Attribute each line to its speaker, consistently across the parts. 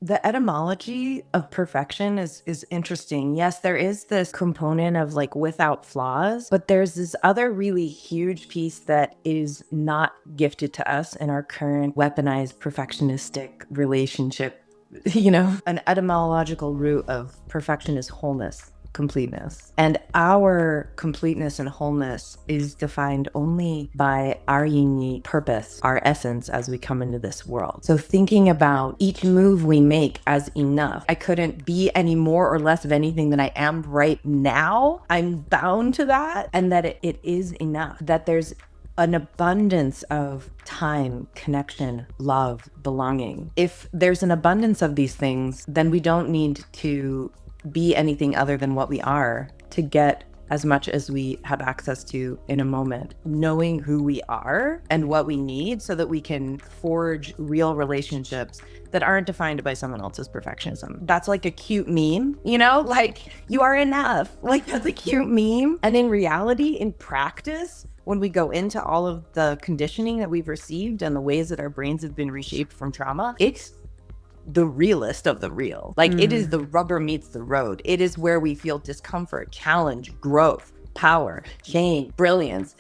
Speaker 1: The etymology of perfection is interesting. Yes, there is this component of like without flaws, but there's this other really huge piece that is not gifted to us in our current weaponized perfectionistic relationship. An etymological root of perfection is wholeness, completeness. And our completeness and wholeness is defined only by our unique purpose, our essence as we come into this world. So thinking about each move we make as enough. I couldn't be any more or less of anything than I am right now. I'm bound to that, and that it is enough, that there's an abundance of time, connection, love, belonging. If there's an abundance of these things, then we don't need to be anything other than what we are to get as much as we have access to in a moment. Knowing who we are and what we need so that we can forge real relationships that aren't defined by someone else's perfectionism. That's like a cute meme, like you are enough. Like that's a cute meme. And in reality, in practice, when we go into all of the conditioning that we've received and the ways that our brains have been reshaped from trauma, it's the realest of the real. Like it is the rubber meets the road. It is where we feel discomfort, challenge, growth, power, shame, brilliance,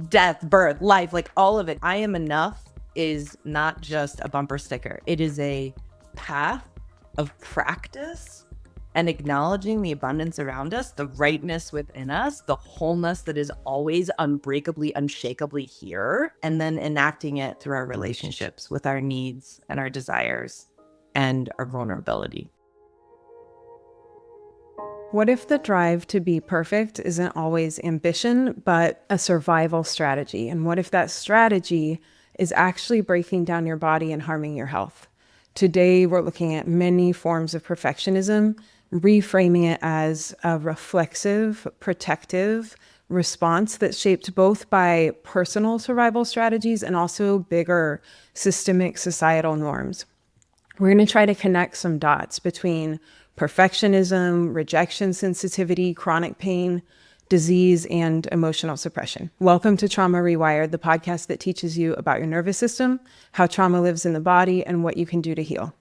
Speaker 1: death, birth, life, like all of it. I am enough is not just a bumper sticker. It is a path of practice and acknowledging the abundance around us, the rightness within us, the wholeness that is always unbreakably, unshakably here, and then enacting it through our relationships with our needs and our desires and our vulnerability.
Speaker 2: What if the drive to be perfect isn't always ambition, but a survival strategy? And what if that strategy is actually breaking down your body and harming your health? Today, we're looking at many forms of perfectionism, reframing it as a reflexive, protective response that's shaped both by personal survival strategies and also bigger systemic societal norms. We're going to try to connect some dots between perfectionism, rejection sensitivity, chronic pain, disease, and emotional suppression. Welcome to Trauma Rewired, the podcast that teaches you about your nervous system, how trauma lives in the body, and what you can do to heal.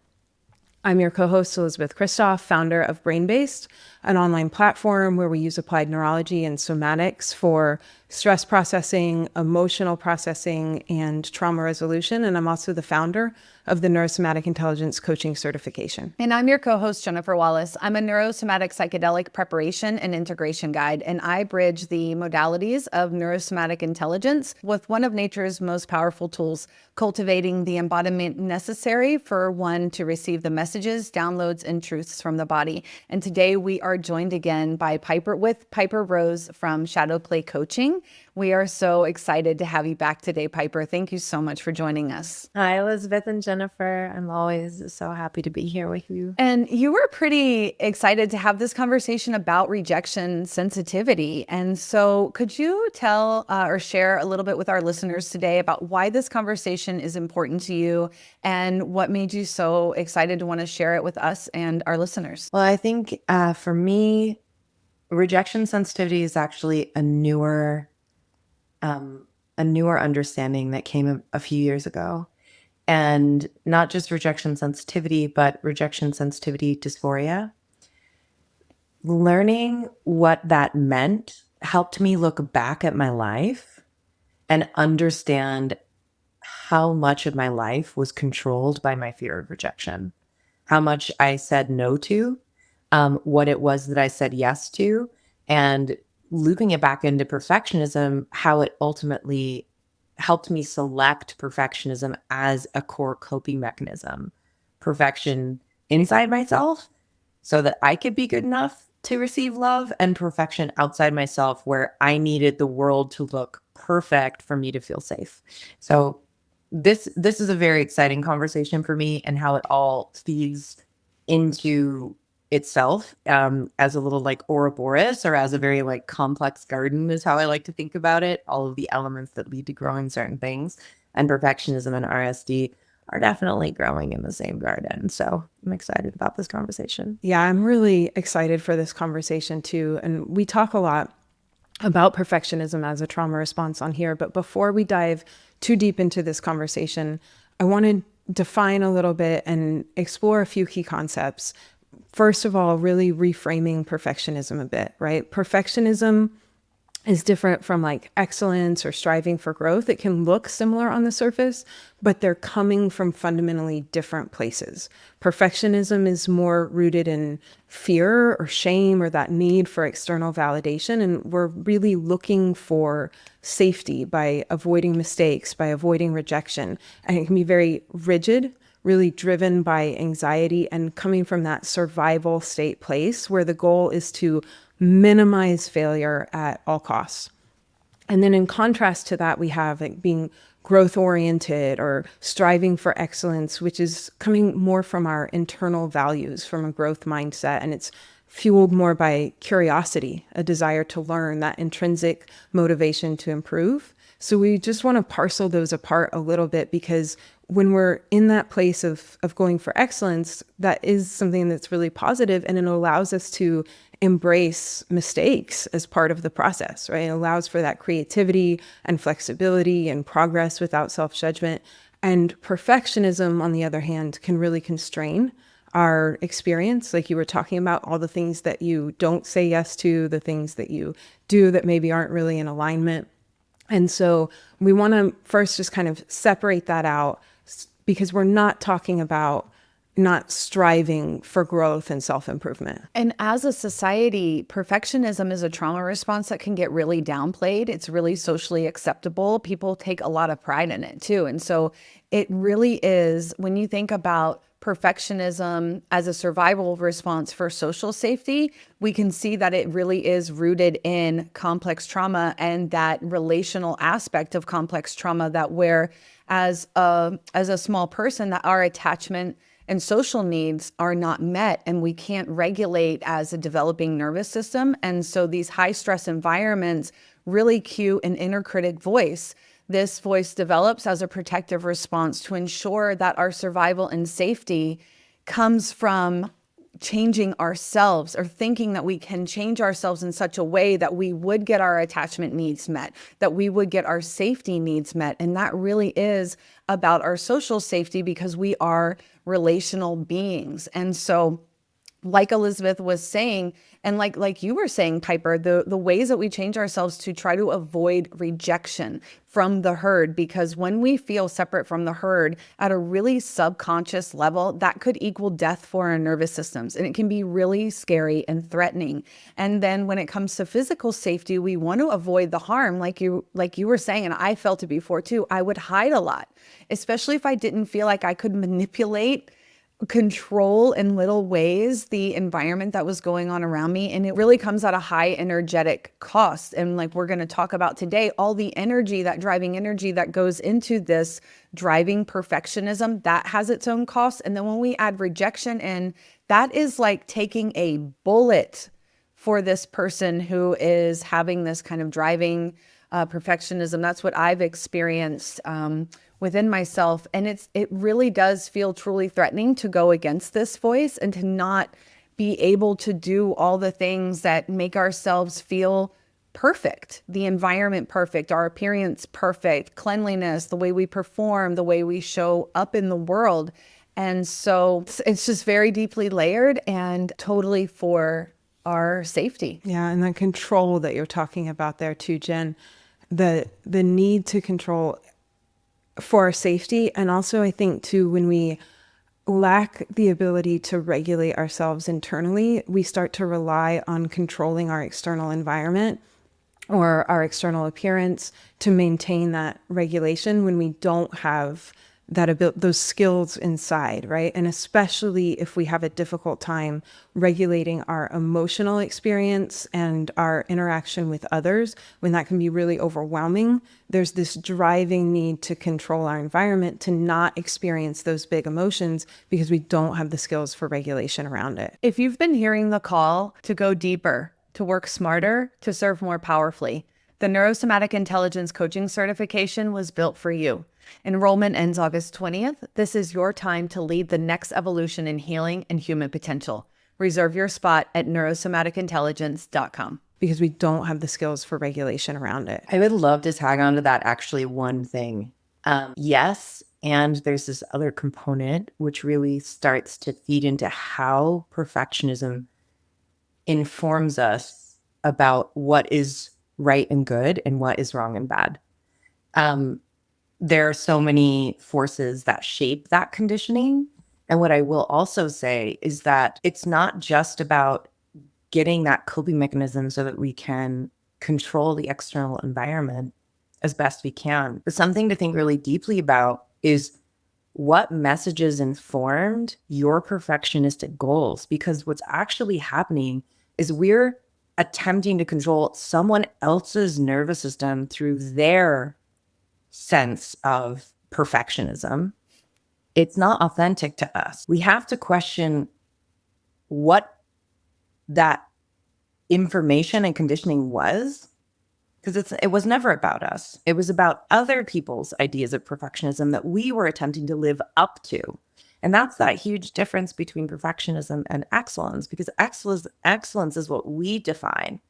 Speaker 2: I'm your co-host, Elizabeth Kristoff, founder of Brain-Based, an online platform where we use applied neurology and somatics for stress processing, emotional processing, and trauma resolution. And I'm also the founder of the Neurosomatic Intelligence Coaching Certification.
Speaker 3: And I'm your co-host, Jennifer Wallace. I'm a neurosomatic psychedelic preparation and integration guide, and I bridge the modalities of neurosomatic intelligence with one of nature's most powerful tools, cultivating the embodiment necessary for one to receive the messages, downloads, and truths from the body. And today we are joined again by Piper Rose from Shadow Play Coaching. We are so excited to have you back today, Piper. Thank you so much for joining us.
Speaker 1: Hi, Elizabeth and Jennifer. I'm always so happy to be here with you.
Speaker 3: And you were pretty excited to have this conversation about rejection sensitivity. And so could you tell or share a little bit with our listeners today about why this conversation is important to you and what made you so excited to want to share it with us and our listeners?
Speaker 1: Well, I think for me, rejection sensitivity is actually a newer understanding that came a few years ago. And not just rejection sensitivity, but rejection sensitivity dysphoria. Learning what that meant helped me look back at my life and understand how much of my life was controlled by my fear of rejection, how much I said no to, what it was that I said yes to, and looping it back into perfectionism, how it ultimately helped me select perfectionism as a core coping mechanism. Perfection inside myself so that I could be good enough to receive love, and perfection outside myself where I needed the world to look perfect for me to feel safe. So this is a very exciting conversation for me, and how it all feeds into itself as a little like Ouroboros, or as a very like complex garden is how I like to think about it. All of the elements that lead to growing certain things, and perfectionism and RSD are definitely growing in the same garden. So I'm excited about this conversation.
Speaker 2: Yeah, I'm really excited for this conversation too. And we talk a lot about perfectionism as a trauma response on here. But before we dive too deep into this conversation, I wanted define a little bit and explore a few key concepts. First of all, really reframing perfectionism a bit, right? Perfectionism is different from like excellence or striving for growth. It can look similar on the surface, but they're coming from fundamentally different places. Perfectionism is more rooted in fear or shame or that need for external validation. And we're really looking for safety by avoiding mistakes, by avoiding rejection. And it can be very rigid, really driven by anxiety and coming from that survival state place where the goal is to minimize failure at all costs. And then in contrast to that, we have like being growth oriented or striving for excellence, which is coming more from our internal values, from a growth mindset. And it's fueled more by curiosity, a desire to learn, that intrinsic motivation to improve. So we just want to parcel those apart a little bit, because when we're in that place of going for excellence, that is something that's really positive, and it allows us to embrace mistakes as part of the process, right? It allows for that creativity and flexibility and progress without self-judgment. And perfectionism, on the other hand, can really constrain our experience. Like you were talking about, all the things that you don't say yes to, the things that you do that maybe aren't really in alignment. And so we want to first just kind of separate that out, because we're not talking about not striving for growth and self-improvement.
Speaker 3: And as a society, perfectionism is a trauma response that can get really downplayed. It's really socially acceptable. People take a lot of pride in it too. And so it really is, when you think about perfectionism as a survival response for social safety, we can see that it really is rooted in complex trauma and that relational aspect of complex trauma, that where as a small person, that our attachment and social needs are not met and we can't regulate as a developing nervous system. And so these high stress environments really cue an inner critic voice. This voice develops as a protective response to ensure that our survival and safety comes from changing ourselves, or thinking that we can change ourselves in such a way that we would get our attachment needs met, that we would get our safety needs met. And that really is about our social safety, because we are relational beings. And so, like Elizabeth was saying, and like you were saying, Piper, the ways that we change ourselves to try to avoid rejection from the herd, because when we feel separate from the herd at a really subconscious level, that could equal death for our nervous systems. And it can be really scary and threatening. And then when it comes to physical safety, we want to avoid the harm, like you were saying, and I felt it before too. I would hide a lot, especially if I didn't feel like I could manipulate, control in little ways the environment that was going on around me. And it really comes at a high energetic cost. And like we're going to talk about today, all the energy, that driving energy that goes into this driving perfectionism, that has its own cost. And then when we add rejection in, that is like taking a bullet for this person who is having this kind of driving perfectionism. That's what I've experienced within myself. And it really does feel truly threatening to go against this voice and to not be able to do all the things that make ourselves feel perfect, the environment perfect, our appearance perfect, cleanliness, the way we perform, the way we show up in the world. And so it's just very deeply layered and totally for our safety.
Speaker 2: Yeah, and the control that you're talking about there too, Jen, the need to control for our safety. And also I think too, when we lack the ability to regulate ourselves internally, we start to rely on controlling our external environment or our external appearance to maintain that regulation when we don't have those skills inside, right? And especially if we have a difficult time regulating our emotional experience and our interaction with others, when that can be really overwhelming, there's this driving need to control our environment, to not experience those big emotions because we don't have the skills for regulation around it.
Speaker 3: If you've been hearing the call to go deeper, to work smarter, to serve more powerfully, the Neurosomatic Intelligence Coaching Certification was built for you. Enrollment ends August 20th. This is your time to lead the next evolution in healing and human potential. Reserve your spot at neurosomaticintelligence.com.
Speaker 2: Because we don't have the skills for regulation around it.
Speaker 1: I would love to tag on to that actually one thing. Yes, And there's this other component which really starts to feed into how perfectionism informs us about what is right and good and what is wrong and bad. There are so many forces that shape that conditioning. And what I will also say is that it's not just about getting that coping mechanism so that we can control the external environment as best we can. But something to think really deeply about is what messages informed your perfectionistic goals, because what's actually happening is we're attempting to control someone else's nervous system through their sense of perfectionism. It's not authentic to us. We have to question what that information and conditioning was, because it was never about us. It was about other people's ideas of perfectionism that we were attempting to live up to. And that's that huge difference between perfectionism and excellence, because excellence is what we define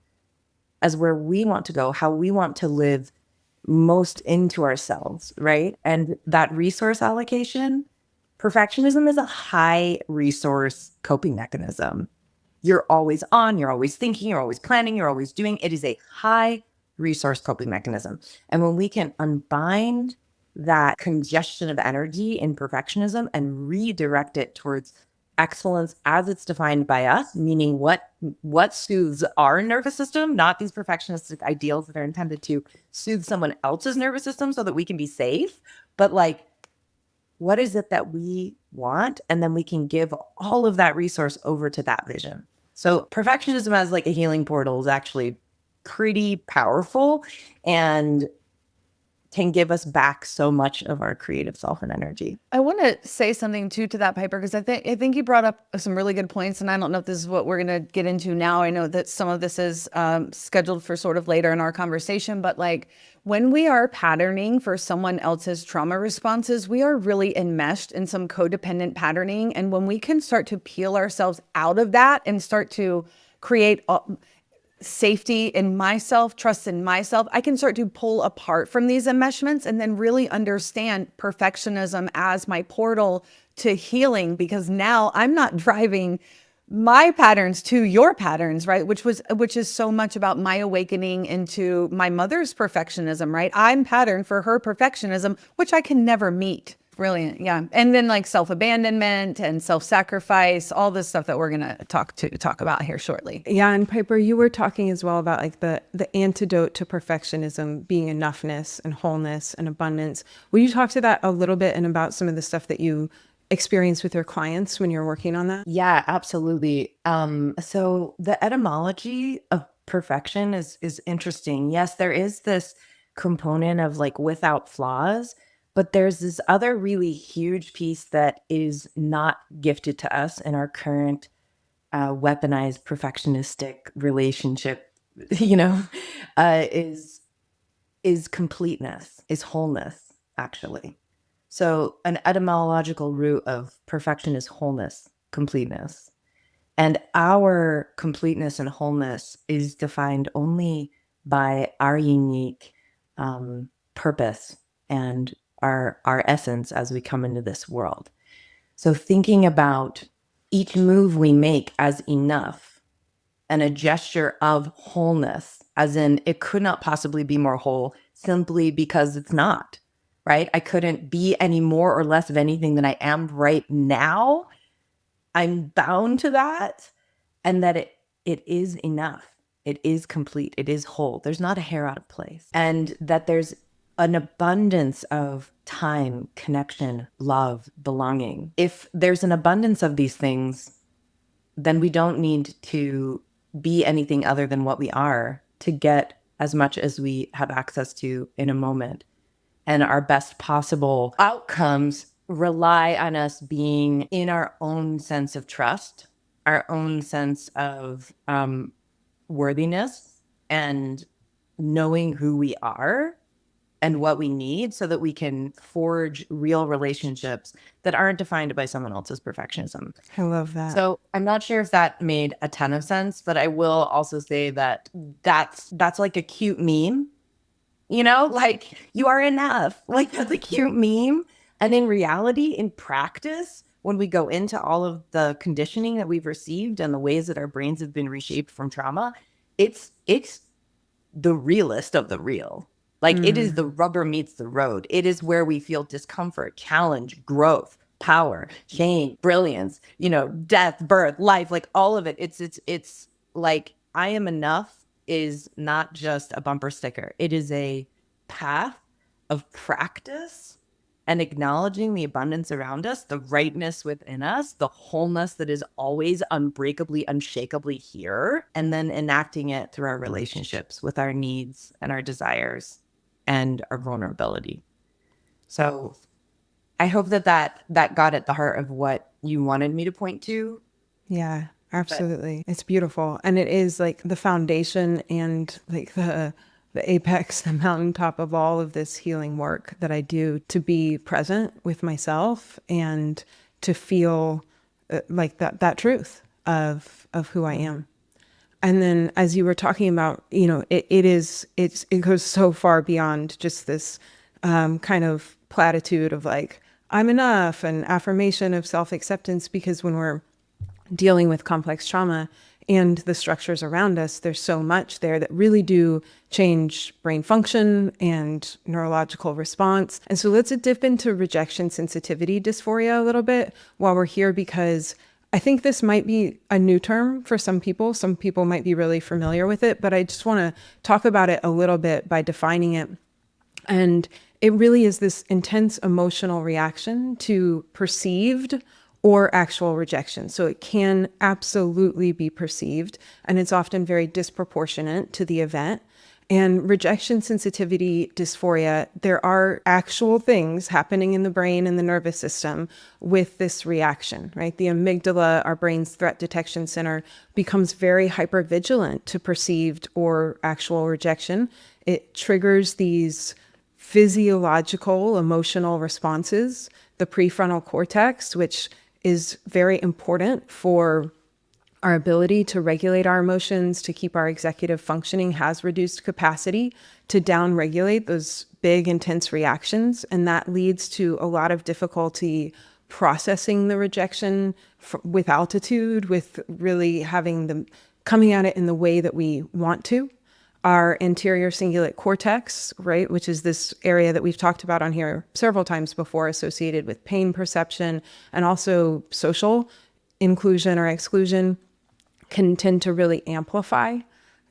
Speaker 1: as where we want to go, how we want to live most into ourselves, right? And that resource allocation, perfectionism is a high resource coping mechanism. You're always on, you're always thinking, you're always planning, you're always doing. It is a high resource coping mechanism. And when we can unbind that congestion of energy in perfectionism and redirect it towards excellence as it's defined by us, meaning what soothes our nervous system, not these perfectionistic ideals that are intended to soothe someone else's nervous system so that we can be safe, but like, what is it that we want? And then we can give all of that resource over to that vision. So perfectionism as like a healing portal is actually pretty powerful and can give us back so much of our creative self and energy.
Speaker 3: I want to say something too to that, Piper, because I think you brought up some really good points, and I don't know if this is what we're going to get into now. I know that some of this is scheduled for sort of later in our conversation, but like when we are patterning for someone else's trauma responses, we are really enmeshed in some codependent patterning. And when we can start to peel ourselves out of that and start to create safety in myself, trust in myself, I can start to pull apart from these enmeshments and then really understand perfectionism as my portal to healing, because now I'm not driving my patterns to your patterns, right? Which is so much about my awakening into my mother's perfectionism, right? I'm patterned for her perfectionism, which I can never meet. Brilliant. Yeah. And then like self-abandonment and self-sacrifice, all this stuff that we're going to talk about here shortly.
Speaker 2: Yeah. And Piper, you were talking as well about like the antidote to perfectionism being enoughness and wholeness and abundance. Will you talk to that a little bit and about some of the stuff that you experience with your clients when you're working on that?
Speaker 1: Yeah, absolutely. So the etymology of perfection is interesting. Yes, there is this component of like without flaws, but there's this other really huge piece that is not gifted to us in our current weaponized perfectionistic relationship, you know, is completeness, is wholeness, actually. So an etymological root of perfection is wholeness, completeness. And our completeness and wholeness is defined only by our unique purpose and our essence as we come into this world. So thinking about each move we make as enough and a gesture of wholeness, as in it could not possibly be more whole simply because it's not, right? I couldn't be any more or less of anything than I am right now. I'm bound to that, and that it is enough. It is complete. It is whole. There's not a hair out of place. And that there's an abundance of time, connection, love, belonging. If there's an abundance of these things, then we don't need to be anything other than what we are to get as much as we have access to in a moment. And our best possible outcomes rely on us being in our own sense of trust, our own sense of worthiness, and knowing who we are and what we need so that we can forge real relationships that aren't defined by someone else's perfectionism.
Speaker 2: I love that.
Speaker 1: So I'm not sure if that made a ton of sense, but I will also say that that's like a cute meme, you know, like you are enough. Like that's a cute meme. And in reality, in practice, when we go into all of the conditioning that we've received and the ways that our brains have been reshaped from trauma, it's the realest of the real. Like it is the rubber meets the road. It is where we feel discomfort, challenge, growth, power, change, brilliance, death, birth, life, like all of it. It's like I am enough is not just a bumper sticker. It is a path of practice and acknowledging the abundance around us, the rightness within us, the wholeness that is always unbreakably, unshakably here, and then enacting it through our relationships with our needs and our desires and our vulnerability. So I hope that got at the heart of what you wanted me to point to.
Speaker 2: Yeah, absolutely. It's beautiful. And it is like the foundation and like the apex, the mountaintop of all of this healing work that I do, to be present with myself and to feel like that truth of who I am. And then as you were talking about, it goes so far beyond just this kind of platitude of like, I'm enough, and affirmation of self-acceptance, because when we're dealing with complex trauma and the structures around us, there's so much there that really do change brain function and neurological response. And so let's dip into rejection-sensitivity dysphoria a little bit while we're here, because I think this might be a new term for some people. Some people might be really familiar with it, but I just want to talk about it a little bit by defining it. And it really is this intense emotional reaction to perceived or actual rejection. So it can absolutely be perceived, and it's often very disproportionate to the event. And rejection sensitivity dysphoria, there are actual things happening in the brain and the nervous system with this reaction, right? The amygdala, our brain's threat detection center, becomes very hypervigilant to perceived or actual rejection. It triggers these physiological emotional responses. The prefrontal cortex, which is very important for our ability to regulate our emotions, to keep our executive functioning, has reduced capacity to downregulate those big, intense reactions. And that leads to a lot of difficulty processing the rejection with altitude, with really having them coming at it in the way that we want to. Our anterior cingulate cortex, right, which is this area that we've talked about on here several times before, associated with pain perception and also social inclusion or exclusion, can tend to really amplify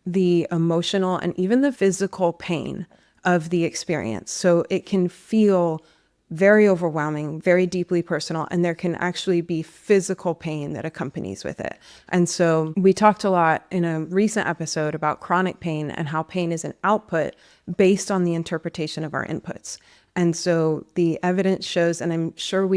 Speaker 2: the emotional and even the physical pain of the experience. So it can feel very overwhelming, very deeply personal, and there can actually be physical pain that accompanies with it. And so we talked a lot in a recent episode about chronic pain and how pain is an output based on the interpretation of our inputs. And so the evidence shows, and I'm sure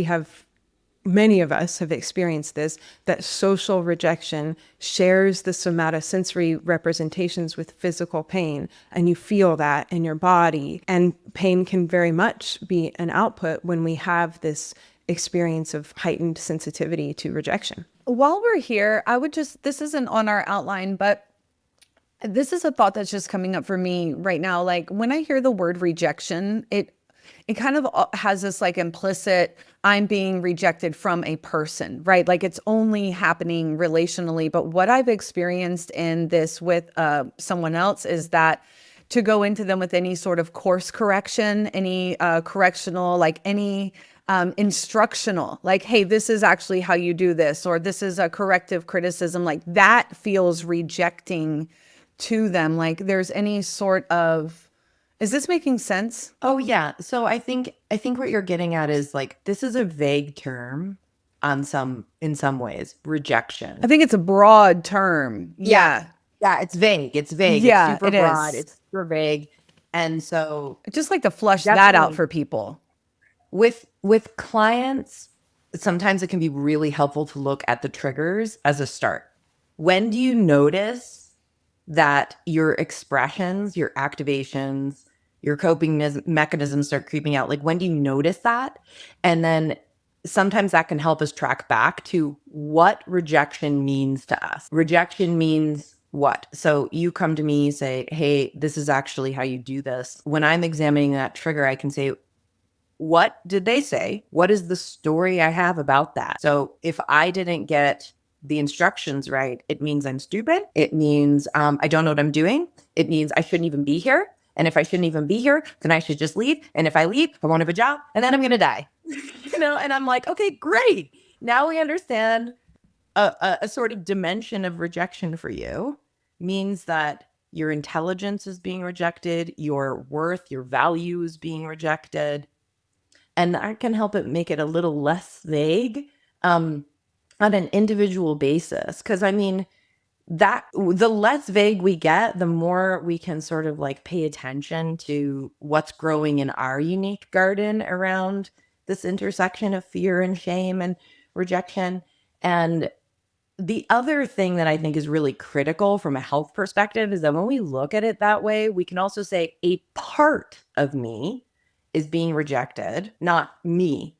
Speaker 2: many of us have experienced this, that social rejection shares the somatosensory representations with physical pain, and you feel that in your body. And pain can very much be an output when we have this experience of heightened sensitivity to rejection.
Speaker 3: While we're here, this isn't on our outline, but this is a thought that's just coming up for me right now. Like when I hear the word rejection, it kind of has this like implicit, I'm being rejected from a person, right? Like it's only happening relationally. But what I've experienced in this with someone else is that to go into them with any sort of course correction, any correctional, like any instructional, like, hey, this is actually how you do this, or this is a corrective criticism, like that feels rejecting to them. Like there's any sort of, is this making sense?
Speaker 1: Oh yeah. So I think what you're getting at is like this is a vague term in some ways. Rejection.
Speaker 3: I think it's a broad term. Yeah.
Speaker 1: Yeah, it's vague. It's vague.
Speaker 3: Yeah,
Speaker 1: It's super
Speaker 3: it
Speaker 1: broad.
Speaker 3: is.
Speaker 1: It's super vague. And so
Speaker 3: I'd just like to flush that
Speaker 1: definitely
Speaker 3: out for people.
Speaker 1: with clients, sometimes it can be really helpful to look at the triggers as a start. When do you notice that your expressions, your activations, your coping mechanisms start creeping out? Like when do you notice that? And then sometimes that can help us track back to what rejection means to us. Rejection means what? So you come to me, say, hey, this is actually how you do this. When I'm examining that trigger, I can say, what did they say? What is the story I have about that? So if I didn't get the instructions right, it means I'm stupid. It means I don't know what I'm doing. It means I shouldn't even be here. And if I shouldn't even be here, then I should just leave. And if I leave, I won't have a job and then I'm going to die. And I'm like, okay, great. Now we understand a sort of dimension of rejection for you means that your intelligence is being rejected, your worth, your value is being rejected. And that can help it make it a little less vague on an individual basis. Because I mean, that the less vague we get, the more we can sort of like pay attention to what's growing in our unique garden around this intersection of fear and shame and rejection. And the other thing that I think is really critical from a health perspective is that when we look at it that way, we can also say a part of me is being rejected, not me.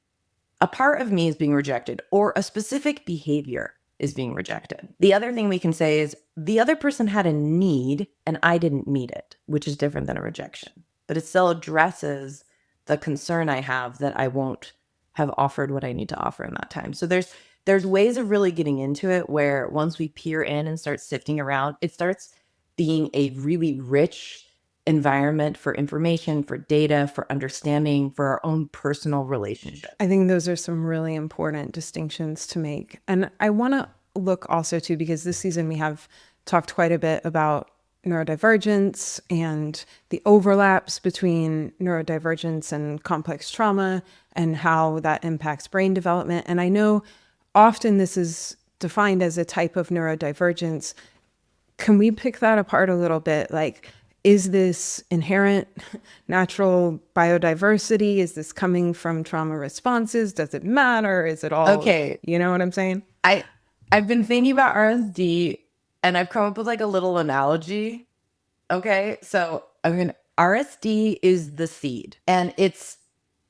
Speaker 1: A part of me is being rejected, or a specific behavior is being rejected. The other thing we can say is the other person had a need and I didn't meet it, which is different than a rejection, but it still addresses the concern I have that I won't have offered what I need to offer in that time. So there's ways of really getting into it where once we peer in and start sifting around, it starts being a really rich environment for information, for data, for understanding, for our own personal relationship.
Speaker 2: I think those are some really important distinctions to make. And I want to look also too, because this season we have talked quite a bit about neurodivergence and the overlaps between neurodivergence and complex trauma and how that impacts brain development. And I know often this is defined as a type of neurodivergence. Can we pick that apart a little bit? Like, is this inherent natural biodiversity? Is this coming from trauma responses? Does it matter? Is it all,
Speaker 1: Okay.
Speaker 2: You know what I'm saying?
Speaker 1: I've been thinking about RSD and I've come up with like a little analogy. Okay. So I mean, RSD is the seed and it's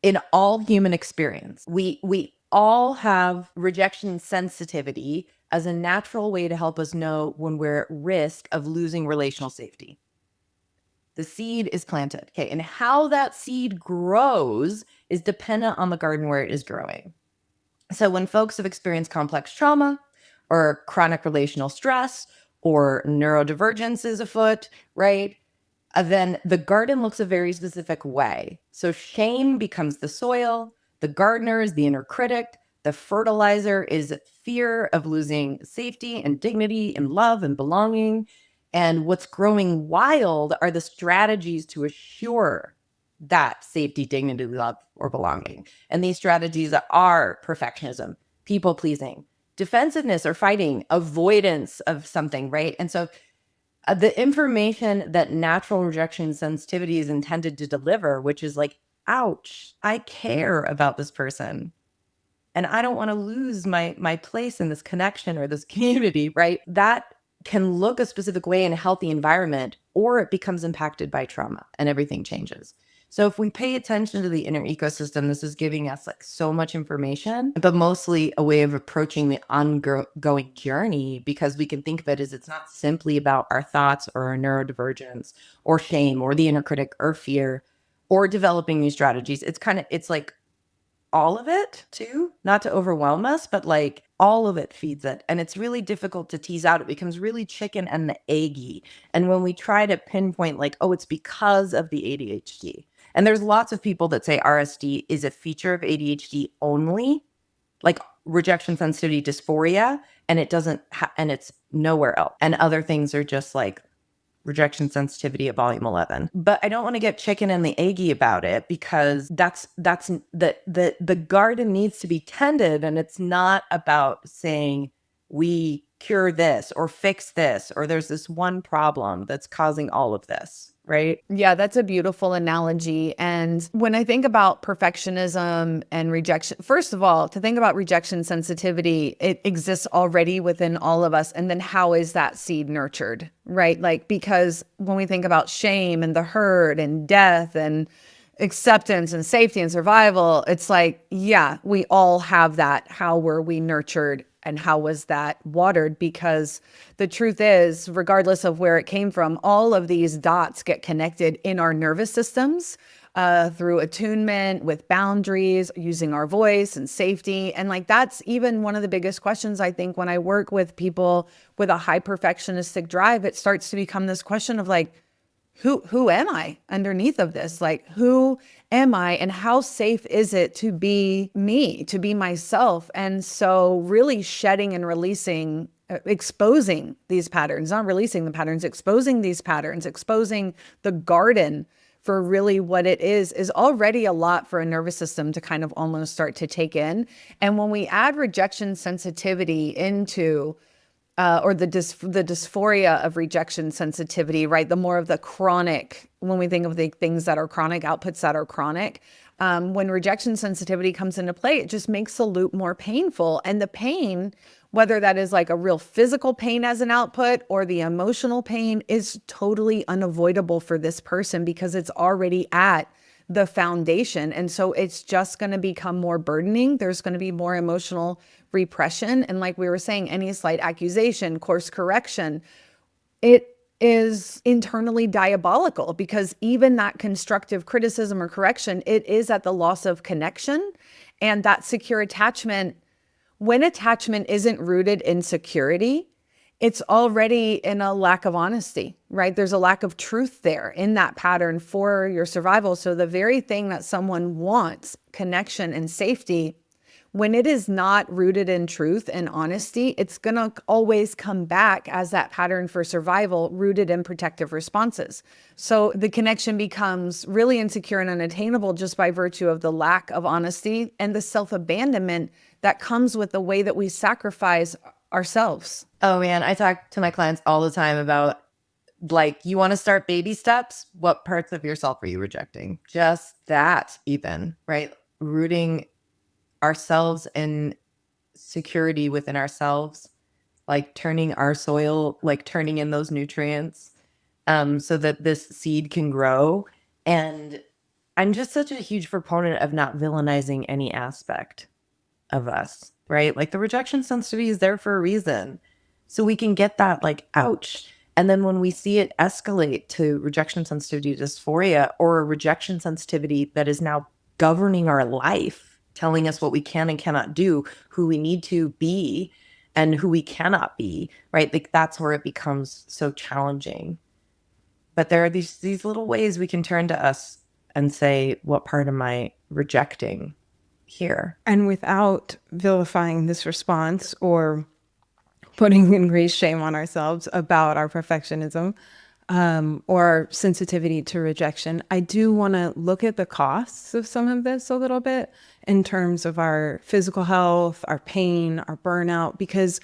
Speaker 1: in all human experience. We all have rejection sensitivity as a natural way to help us know when we're at risk of losing relational safety. The seed is planted. Okay. And how that seed grows is dependent on the garden where it is growing. So when folks have experienced complex trauma or chronic relational stress or neurodivergence is afoot, right? Then the garden looks a very specific way. So shame becomes the soil, the gardener is the inner critic, the fertilizer is fear of losing safety and dignity and love and belonging. And what's growing wild are the strategies to assure that safety, dignity, love, or belonging. And these strategies are perfectionism, people pleasing, defensiveness or fighting, avoidance of something, right? And so the information that natural rejection sensitivity is intended to deliver, which is like, ouch, I care about this person. And I don't want to lose my place in this connection or this community, right? That can look a specific way in a healthy environment, or it becomes impacted by trauma and everything changes. So if we pay attention to the inner ecosystem, this is giving us like so much information, but mostly a way of approaching the ongoing journey, because we can think of it as it's not simply about our thoughts or our neurodivergence or shame or the inner critic or fear or developing new strategies. It's like all of it too, not to overwhelm us, but like all of it feeds it. And it's really difficult to tease out. It becomes really chicken and the eggy. And when we try to pinpoint like, oh, it's because of the ADHD. And there's lots of people that say RSD is a feature of ADHD only, like rejection sensitivity dysphoria, and it doesn't and it's nowhere else. And other things are just like rejection sensitivity at volume 11. But I don't want to get chicken and the eggy about it, because that's the garden needs to be tended, and it's not about saying we cure this or fix this or there's this one problem that's causing all of this, right?
Speaker 3: Yeah, that's a beautiful analogy. And when I think about perfectionism and rejection, first of all, to think about rejection sensitivity, it exists already within all of us. And then how is that seed nurtured, right? Like, because when we think about shame and the hurt and death and acceptance and safety and survival, it's like, yeah, we all have that. How were we nurtured? And how was that watered? Because the truth is, regardless of where it came from, all of these dots get connected in our nervous systems through attunement with boundaries, using our voice and safety. And like, that's even one of the biggest questions, I think, when I work with people with a high perfectionistic drive, it starts to become this question of like, who am I underneath of this? Like, who am I and how safe is it to be me, to be myself? And so really shedding and releasing, exposing these patterns, not releasing the patterns, exposing these patterns, exposing the garden for really what it is already a lot for a nervous system to kind of almost start to take in. And when we add rejection sensitivity into or the dysphoria of rejection sensitivity, right? The more of the chronic, when we think of the things that are chronic, outputs that are chronic, when rejection sensitivity comes into play, it just makes the loop more painful. And the pain, whether that is like a real physical pain as an output or the emotional pain, is totally unavoidable for this person because it's already at the foundation. And so it's just going to become more burdening. There's going to be more emotional repression. And like we were saying, any slight accusation, course correction, it is internally diabolical because even that constructive criticism or correction, it is at the loss of connection. And that secure attachment, when attachment isn't rooted in security, it's already in a lack of honesty, right? There's a lack of truth there in that pattern for your survival. So the very thing that someone wants, connection and safety, when it is not rooted in truth and honesty, it's going to always come back as that pattern for survival rooted in protective responses. So the connection becomes really insecure and unattainable just by virtue of the lack of honesty and the self-abandonment that comes with the way that we sacrifice ourselves.
Speaker 1: Oh man, I talk to my clients all the time about like, you want to start baby steps? What parts of yourself are you rejecting? Just that, even, right? Rooting ourselves in security within ourselves, like turning our soil, like turning in those nutrients so that this seed can grow. And I'm just such a huge proponent of not villainizing any aspect of us, right? Like the rejection sensitivity is there for a reason. So we can get that like, ouch. And then when we see it escalate to rejection sensitivity dysphoria or a rejection sensitivity that is now governing our life, telling us what we can and cannot do, who we need to be and who we cannot be, right? Like that's where it becomes so challenging. But there are these little ways we can turn to us and say, what part am I rejecting here?
Speaker 2: And without vilifying this response or putting in great shame on ourselves about our perfectionism or our sensitivity to rejection, I do want to look at the costs of some of this a little bit in terms of our physical health, our pain, our burnout, because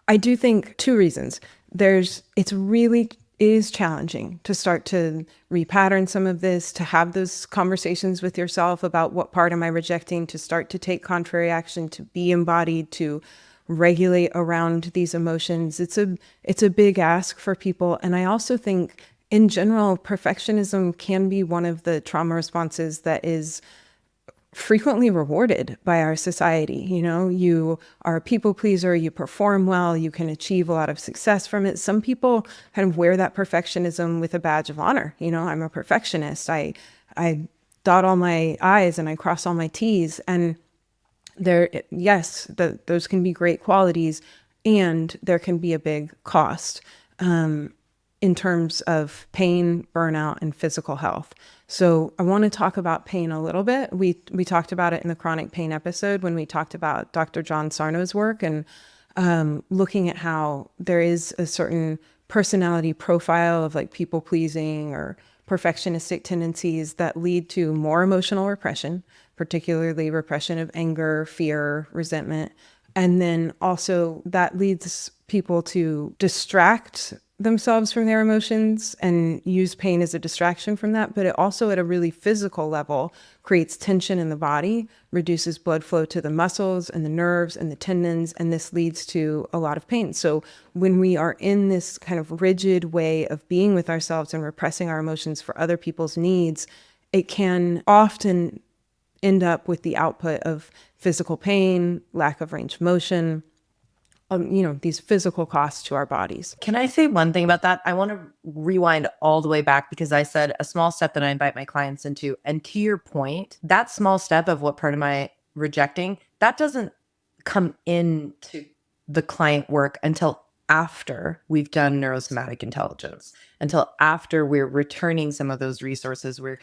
Speaker 2: I do think two reasons. It is challenging to start to repattern some of this, to have those conversations with yourself about what part am I rejecting, to start to take contrary action, to be embodied, to regulate around these emotions. It's a big ask for people. And I also think in general, perfectionism can be one of the trauma responses that is frequently rewarded by our society. You know, you are a people pleaser, you perform well, you can achieve a lot of success from it. Some people kind of wear that perfectionism with a badge of honor. You know, I'm a perfectionist. I dot all my I's and I cross all my T's. And those can be great qualities, and there can be a big cost in terms of pain, burnout, and physical health. So I want to talk about pain a little bit. We talked about it in the chronic pain episode when we talked about Dr. John Sarno's work and looking at how there is a certain personality profile of like people pleasing or perfectionistic tendencies that lead to more emotional repression, particularly repression of anger, fear, resentment. And then also that leads people to distract themselves from their emotions and use pain as a distraction from that. But it also at a really physical level creates tension in the body, reduces blood flow to the muscles and the nerves and the tendons, and this leads to a lot of pain. So when we are in this kind of rigid way of being with ourselves and repressing our emotions for other people's needs, it can often end up with the output of physical pain, lack of range of motion, these physical costs to our bodies.
Speaker 1: Can I say one thing about that? I want to rewind all the way back because I said a small step that I invite my clients into. And to your point, that small step of what part am I rejecting, that doesn't come into the client work until after we've done neurosomatic intelligence, until after we're returning some of those resources, we're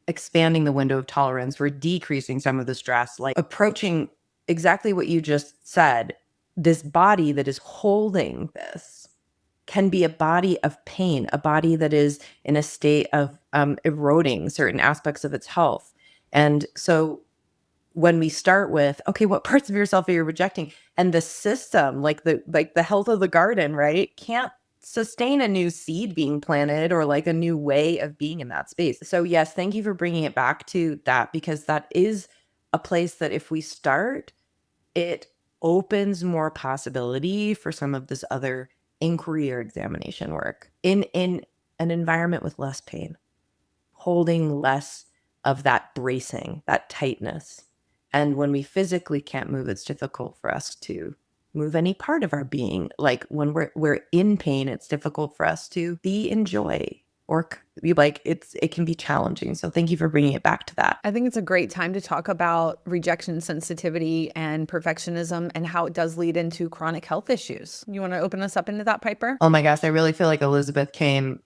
Speaker 1: expanding the window of tolerance, we're decreasing some of the stress, like approaching exactly what you just said. This body that is holding this can be a body of pain, a body that is in a state of eroding certain aspects of its health. And so when we start with, okay, what parts of yourself are you rejecting? And the system, like the health of the garden, right, can't sustain a new seed being planted or like a new way of being in that space. So yes, thank you for bringing it back to that, because that is a place that if we start, it opens more possibility for some of this other inquiry or examination work in an environment with less pain, holding less of that bracing, that tightness. And when we physically can't move, it's difficult for us to move any part of our being. Like when we're in pain, it's difficult for us to be in joy, or be like, it can be challenging. So thank you for bringing it back to that.
Speaker 3: I think it's a great time to talk about rejection sensitivity and perfectionism and how it does lead into chronic health issues. You want to open us up into that, Piper?
Speaker 1: Oh my gosh, I really feel like Elizabeth came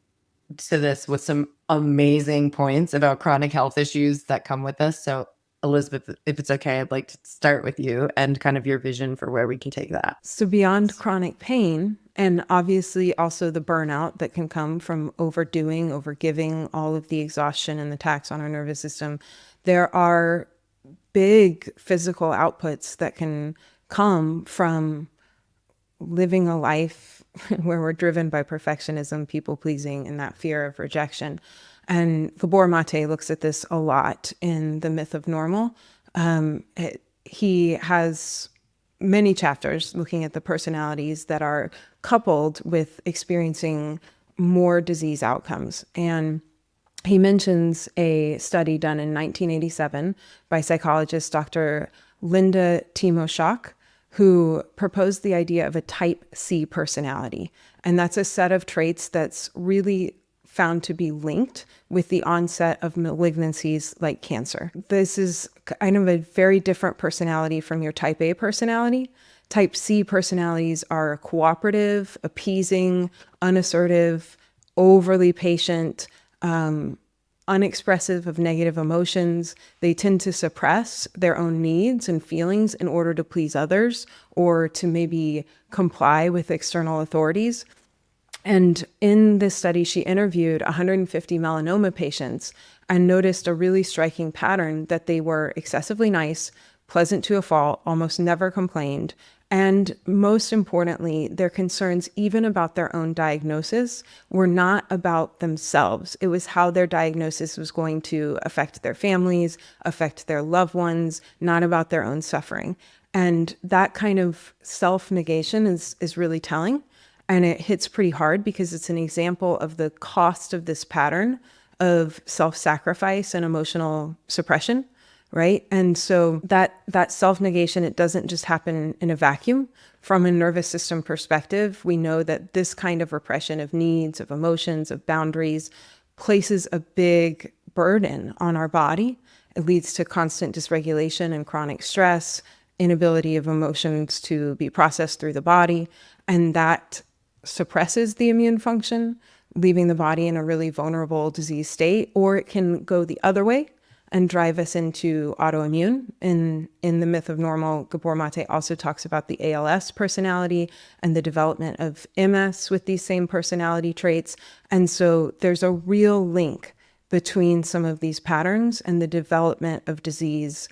Speaker 1: to this with some amazing points about chronic health issues that come with this. So Elizabeth, if it's okay, I'd like to start with you and kind of your vision for where we can take that.
Speaker 2: So beyond chronic pain, and obviously also the burnout that can come from overdoing, overgiving, all of the exhaustion and the tax on our nervous system, there are big physical outputs that can come from living a life where we're driven by perfectionism, people pleasing, and that fear of rejection. And Gabor Mate looks at this a lot in The Myth of Normal. He has many chapters looking at the personalities that are coupled with experiencing more disease outcomes. And he mentions a study done in 1987 by psychologist Dr. Linda Timoshak, who proposed the idea of a type C personality. And that's a set of traits that's really found to be linked with the onset of malignancies like cancer. This is kind of a very different personality from your type A personality. Type C personalities are cooperative, appeasing, unassertive, overly patient, unexpressive of negative emotions. They tend to suppress their own needs and feelings in order to please others or to maybe comply with external authorities. And in this study, she interviewed 150 melanoma patients and noticed a really striking pattern that they were excessively nice, pleasant to a fault, almost never complained. And most importantly, their concerns, even about their own diagnosis, were not about themselves. It was how their diagnosis was going to affect their families, affect their loved ones, not about their own suffering. And that kind of self-negation is really telling. And it hits pretty hard because it's an example of the cost of this pattern of self-sacrifice and emotional suppression, right? And so that self-negation, it doesn't just happen in a vacuum. From a nervous system perspective, we know that this kind of repression of needs, of emotions, of boundaries places a big burden on our body. It leads to constant dysregulation and chronic stress, inability of emotions to be processed through the body, and that suppresses the immune function, leaving the body in a really vulnerable disease state, or it can go the other way and drive us into autoimmune. In The Myth of Normal, Gabor Mate also talks about the ALS personality and the development of MS with these same personality traits. And so there's a real link between some of these patterns and the development of disease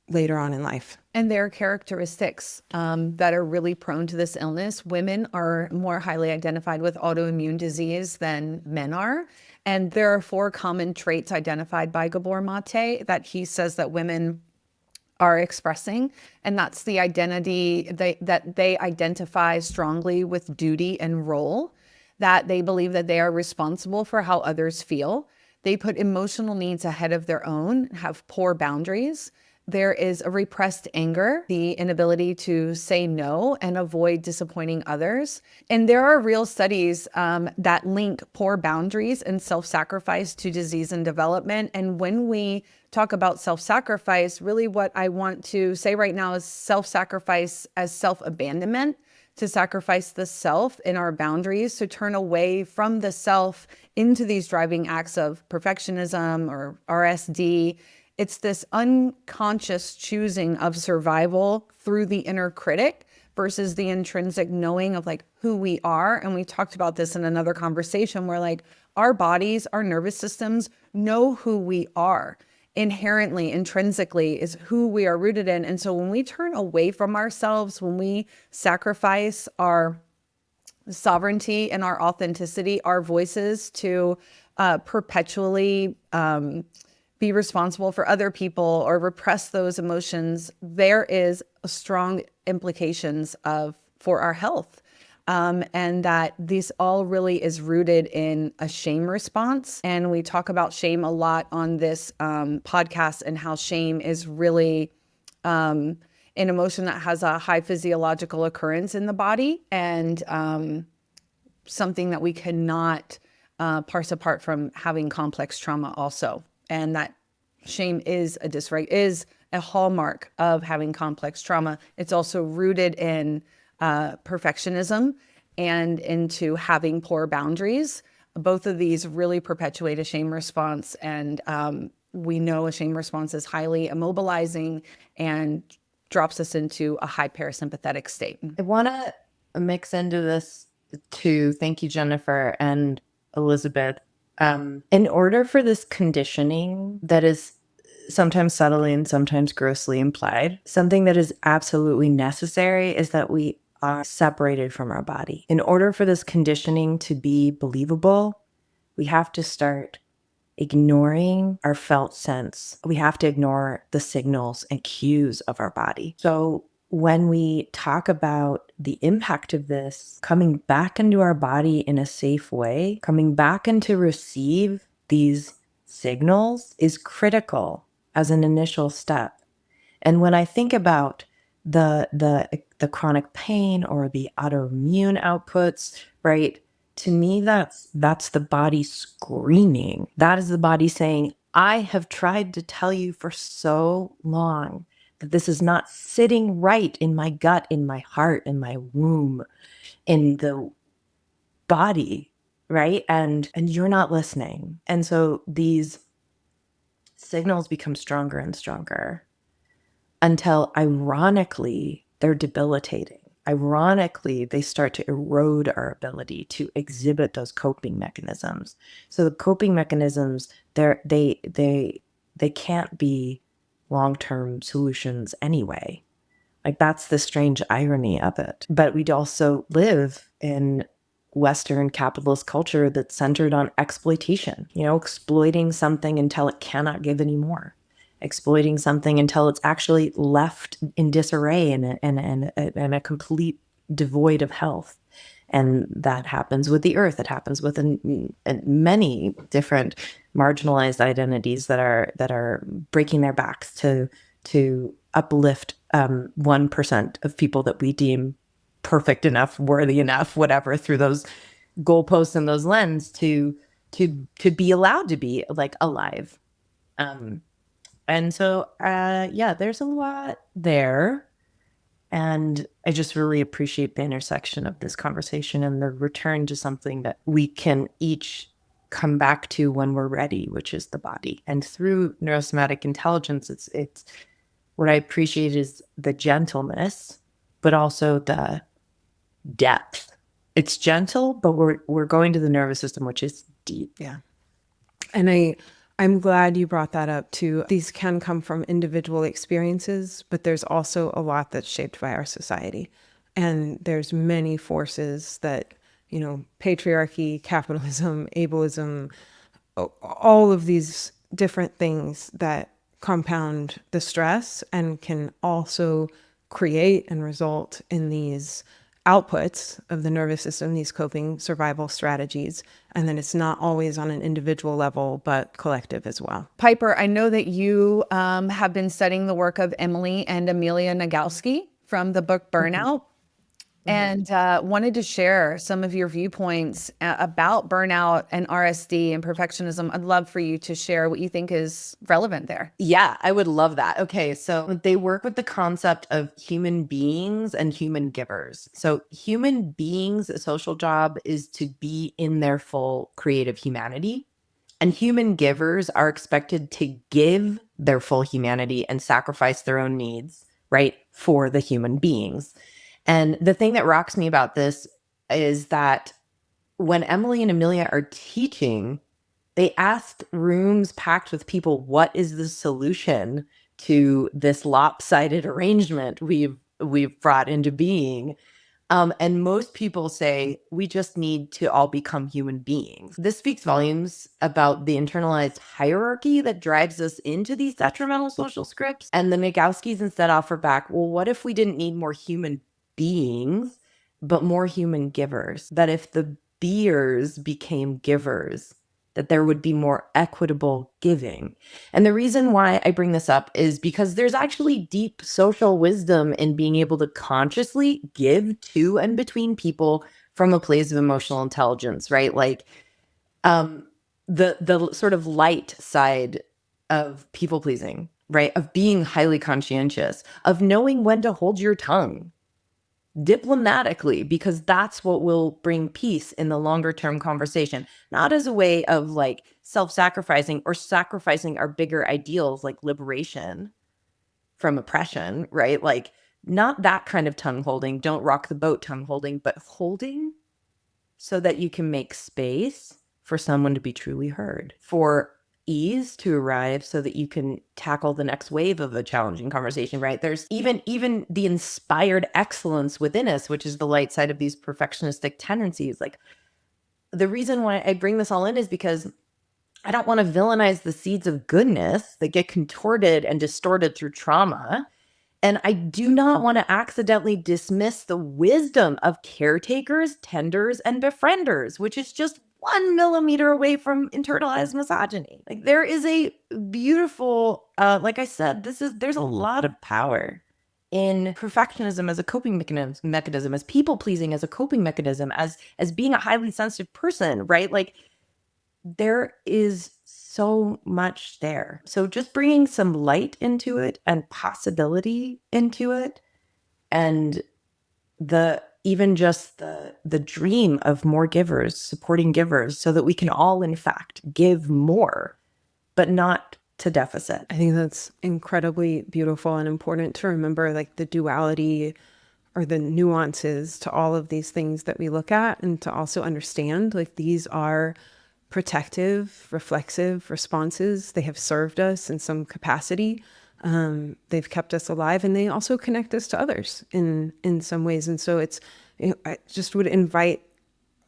Speaker 2: later on in life.
Speaker 3: And there are characteristics that are really prone to this illness. Women are more highly identified with autoimmune disease than men are. And there are 4 common traits identified by Gabor Mate that he says that women are expressing. And that's the identity that they identify strongly with duty and role, that they believe that they are responsible for how others feel. They put emotional needs ahead of their own, have poor boundaries. There is a repressed anger, the inability to say no and avoid disappointing others. And there are real studies that link poor boundaries and self-sacrifice to disease and development. And when we talk about self-sacrifice, really what I want to say right now is self-sacrifice as self-abandonment, to sacrifice the self in our boundaries, to turn away from the self into these driving acts of perfectionism or RSD. It's this unconscious choosing of survival through the inner critic versus the intrinsic knowing of like who we are. And we talked about this in another conversation where like our bodies, our nervous systems know who we are. Inherently, intrinsically is who we are rooted in. And so when we turn away from ourselves, when we sacrifice our sovereignty and our authenticity, our voices to perpetually be responsible for other people or repress those emotions, there is strong implications for our health. And that this all really is rooted in a shame response. And we talk about shame a lot on this podcast, and how shame is really an emotion that has a high physiological occurrence in the body, and something that we cannot parse apart from having complex trauma also. And that shame is a hallmark of having complex trauma. It's also rooted in perfectionism and into having poor boundaries. Both of these really perpetuate a shame response. And we know a shame response is highly immobilizing and drops us into a high parasympathetic state.
Speaker 1: I want to mix into this too. Thank you, Jennifer and Elizabeth. In order for this conditioning that is sometimes subtly and sometimes grossly implied, something that is absolutely necessary is that we are separated from our body. In order for this conditioning to be believable, we have to start ignoring our felt sense. We have to ignore the signals and cues of our body. So when we talk about the impact of this coming back into our body in a safe way, coming back into receive these signals is critical as an initial step. And when I think about the chronic pain or the autoimmune outputs, right? To me, that's the body screaming. That is the body saying, I have tried to tell you for so long that this is not sitting right in my gut, in my heart, in my womb, in the body, right? And you're not listening. And so these signals become stronger and stronger until, ironically, they're debilitating. Ironically, they start to erode our ability to exhibit those coping mechanisms. So the coping mechanisms, they can't be long-term solutions anyway. Like, that's the strange irony of it. But we also live in Western capitalist culture that's centered on exploitation, exploiting something until it cannot give anymore. Exploiting something until it's actually left in disarray and a complete devoid of health. And that happens with the earth. It happens with many different marginalized identities that are breaking their backs to uplift 1% of people that we deem perfect enough, worthy enough, whatever, through those goalposts and those lenses to be allowed to be like alive. And so, there's a lot there. And I just really appreciate the intersection of this conversation and the return to something that we can each come back to when we're ready, which is the body. And through neurosomatic intelligence, it's what I appreciate is the gentleness, but also the depth. It's gentle, but we're going to the nervous system, which is deep.
Speaker 2: Yeah. And I'm glad you brought that up too. These can come from individual experiences, but there's also a lot that's shaped by our society. And there's many forces that, patriarchy, capitalism, ableism, all of these different things that compound the stress and can also create and result in these outputs of the nervous system, these coping survival strategies. And then it's not always on an individual level, but collective as well.
Speaker 3: Piper, I know that you have been studying the work of Emily and Amelia Nagoski from the book Burnout. And wanted to share some of your viewpoints about burnout and RSD and perfectionism. I'd love for you to share what you think is relevant there.
Speaker 1: Yeah, I would love that. Okay, so they work with the concept of human beings and human givers. So human beings, a social job is to be in their full creative humanity. And human givers are expected to give their full humanity and sacrifice their own needs, right, for the human beings. And the thing that rocks me about this is that when Emily and Amelia are teaching, they asked rooms packed with people, what is the solution to this lopsided arrangement we've brought into being? And most people say, we just need to all become human beings. This speaks volumes about the internalized hierarchy that drives us into these detrimental social scripts. And the Nagowskis instead offer back, well, what if we didn't need more human beings, but more human givers? That if the beers became givers, that there would be more equitable giving. And the reason why I bring this up is because there's actually deep social wisdom in being able to consciously give to and between people from a place of emotional intelligence, right? Like the sort of light side of people pleasing, right? Of being highly conscientious, of knowing when to hold your tongue diplomatically, because that's what will bring peace in the longer term conversation, not as a way of like self-sacrificing or sacrificing our bigger ideals like liberation from oppression, right? Like not that kind of tongue holding, don't rock the boat tongue holding, but holding so that you can make space for someone to be truly heard, for ease to arrive so that you can tackle the next wave of a challenging conversation, right? There's even the inspired excellence within us, which is the light side of these perfectionistic tendencies. Like the reason why I bring this all in is because I don't want to villainize the seeds of goodness that get contorted and distorted through trauma. And I do not want to accidentally dismiss the wisdom of caretakers, tenders, and befrienders, which is just 1 millimeter away from internalized misogyny. Like there is a beautiful, like I said, there's a lot of power in perfectionism as a coping mechanism, as people pleasing as a coping mechanism, as being a highly sensitive person, right? Like there is so much there. So just bringing some light into it and possibility into it, and even just the dream of more givers, supporting givers, so that we can all in fact give more, but not to deficit.
Speaker 2: I think that's incredibly beautiful and important to remember, like the duality or the nuances to all of these things that we look at, and to also understand like these are protective, reflexive responses. They have served us in some capacity. They've kept us alive, and they also connect us to others in some ways. And so I just would invite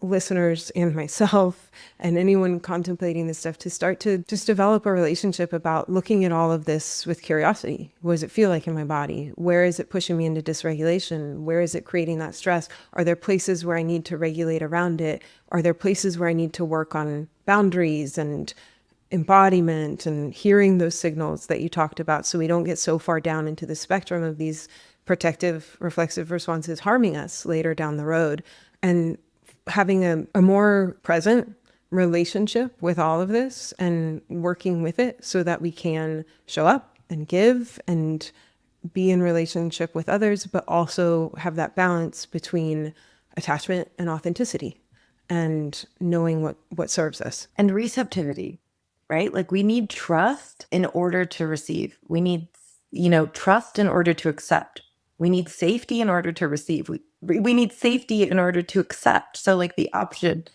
Speaker 2: listeners and myself and anyone contemplating this stuff to start to just develop a relationship about looking at all of this with curiosity. What does it feel like in my body? Where is it pushing me into dysregulation? Where is it creating that stress? Are there places where I need to regulate around it? Are there places where I need to work on boundaries and embodiment and hearing those signals that you talked about, so we don't get so far down into the spectrum of these protective, reflexive responses harming us later down the road? And having a more present relationship with all of this and working with it so that we can show up and give and be in relationship with others, but also have that balance between attachment and authenticity and knowing what serves us.
Speaker 1: And receptivity, right? Like we need trust in order to receive. We need, trust in order to accept. We need safety in order to receive. We need safety in order to accept. So like the opposite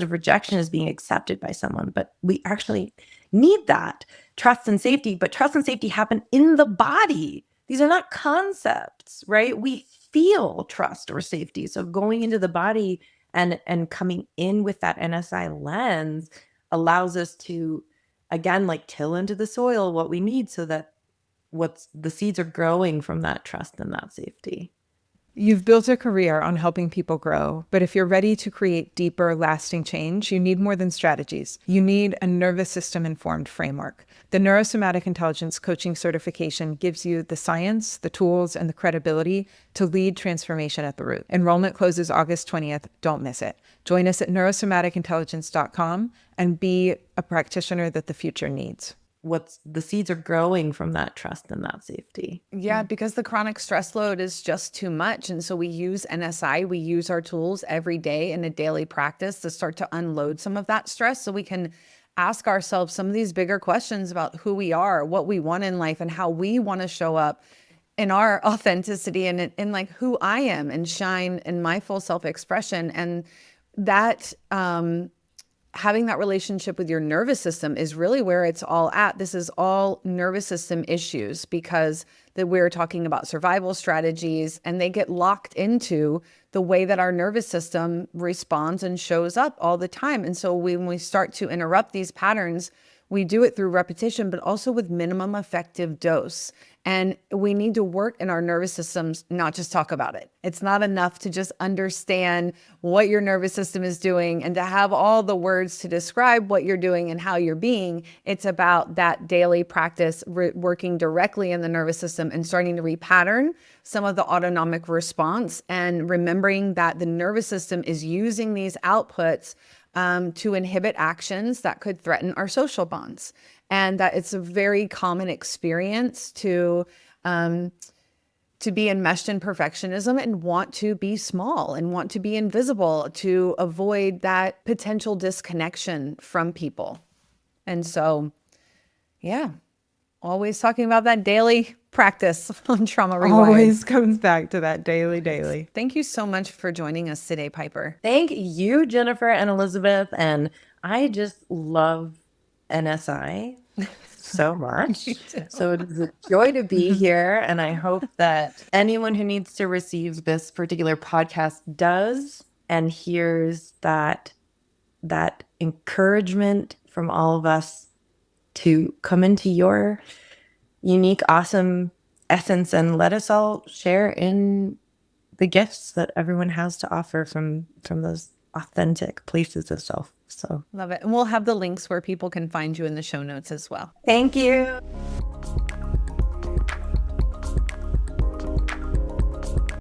Speaker 1: of rejection is being accepted by someone, but we actually need that trust and safety. But trust and safety happen in the body. These are not concepts, right? We feel trust or safety. So going into the body and coming in with that NSI lens allows us to, again, like till into the soil what we need so that the seeds are growing from that trust and that safety.
Speaker 2: You've built a career on helping people grow, but if you're ready to create deeper, lasting change, you need more than strategies. You need a nervous system-informed framework. The Neurosomatic Intelligence Coaching Certification gives you the science, the tools, and the credibility to lead transformation at the root. Enrollment closes August 20th. Don't miss it. Join us at neurosomaticintelligence.com and be a practitioner that the future needs.
Speaker 1: The seeds are growing from that trust and that safety.
Speaker 3: Yeah, because the chronic stress load is just too much. And so we use NSI, we use our tools every day in a daily practice to start to unload some of that stress so we can ask ourselves some of these bigger questions about who we are, what we want in life, and how we want to show up in our authenticity and in like who I am and shine in my full self-expression. And that, having that relationship with your nervous system is really where it's all at. This is all nervous system issues because we're talking about survival strategies and they get locked into the way that our nervous system responds and shows up all the time. And so when we start to interrupt these patterns, we do it through repetition, but also with minimum effective dose. And we need to work in our nervous systems, not just talk about it. It's not enough to just understand what your nervous system is doing and to have all the words to describe what you're doing and how you're being. It's about that daily practice, working directly in the nervous system and starting to repattern some of the autonomic response and remembering that the nervous system is using these outputs to inhibit actions that could threaten our social bonds. And that it's a very common experience to be enmeshed in perfectionism and want to be small and want to be invisible to avoid that potential disconnection from people. And so, yeah, always talking about that daily practice on Trauma Rewired.
Speaker 2: Always comes back to that daily.
Speaker 3: Thank you so much for joining us today, Piper.
Speaker 1: Thank you, Jennifer and Elizabeth. And I just love NSI so much. So it is a joy to be here. And I hope that anyone who needs to receive this particular podcast does and hears that encouragement from all of us to come into your unique, awesome essence and let us all share in the gifts that everyone has to offer from those authentic places of self. So
Speaker 3: Love it. And we'll have the links where people can find you in the show notes as well.
Speaker 1: thank you.